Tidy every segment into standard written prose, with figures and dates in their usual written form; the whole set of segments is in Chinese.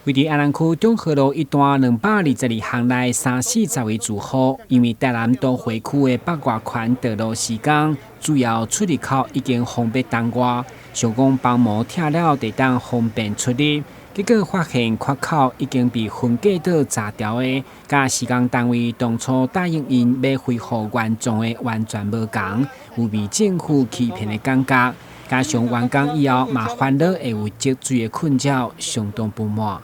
位于安南区中和路一段222巷内340位住户，因为台南都会区的北外环道路施工，主要出入口已经封闭当外，想讲帮忙拆了地当方便出入。结果发现缺口已经被分隔到炸掉的，甲施工单位当初答应因要恢复原状的完全无同，有被政府欺骗的感觉。加上完工以后嘛烦恼会有积水的困扰，相当不满。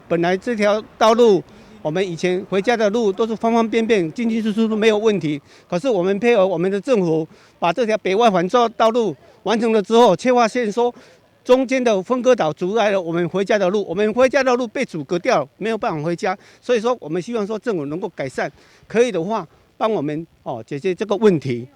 本来这条道路，我们以前回家的路都是方方便便，进进出出都没有问题。可是我们配合我们的政府，把这条北外环道路完成了之后，却发现说中间的分割岛阻碍了我们回家的路，我们回家的路被阻隔掉了，没有办法回家。所以说，我们希望说政府能够改善，可以的话帮我们解决这个问题。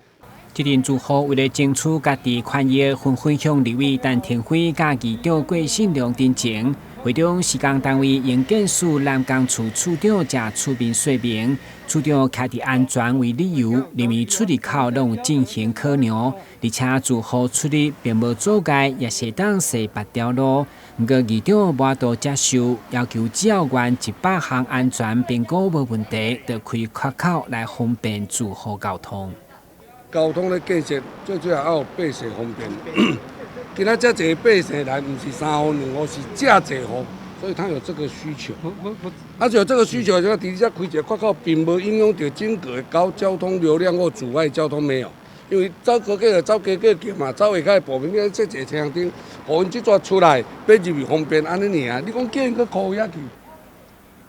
这阵住户为了争取家己权益，纷纷向立委陈廷辉甲议长郭信良申请。会中施工单位营建署南工处处长才出面说明，处长徛伫安全为理由，认为出入口拢进行考量，而且住户出入并无阻碍，也是当设别条路。不过议长无都接受，要求只要原100项安全评估无问题，就开缺口来方便住户交通。交通的建设最主要要有百姓方便。今仔这侪百姓来，不是3户2户，是这侪户，所以他有这个需求。就有这个需求，就底下开一个缺口，并无影响到整个的交通流量或阻碍交通没有。因为走高架就走高架桥嘛，走下骹部分，你这一车顶，互因即撮出来，要入去方便安尼尔。你讲叫因去靠遐去？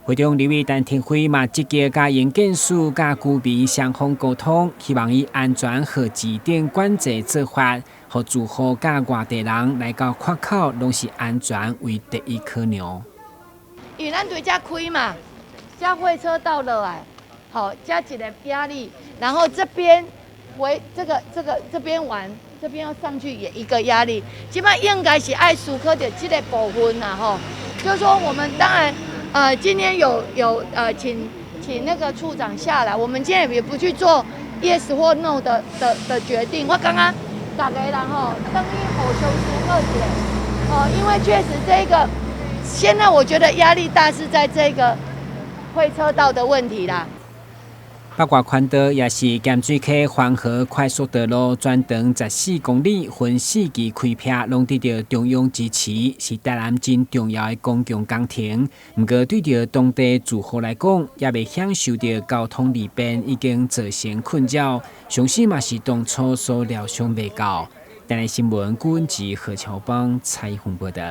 会中立委陈廷辉嘛积极甲营建署甲居民双方沟通，希望以安全和指定管制做法，互住户甲外地人来到缺口拢是安全为第一考量。因为咱对遮开嘛，遮会车道落来，好加一个压力，然后这边这边玩，这边要上去也一个压力，基本上应该是爱疏科的这个部分啦吼，就是说我们当然。今天有请那个处长下来，我们今天也不去做 yes 或 no 的决定。我刚刚大家人吼，等于好修疏克点，因为确实这个现在我觉得压力大是在这个会车道的问题啦。北外环道也是咸水溪环河快速道路，全长14公里，分4期开辟，拢得到中央支持，是台南真重要的公共工程。不过，对着当地住户来讲，也未享受到交通利便，已经造成困扰。相信嘛是当初所料想未到。台南新闻，古文志何乔邦采访报道。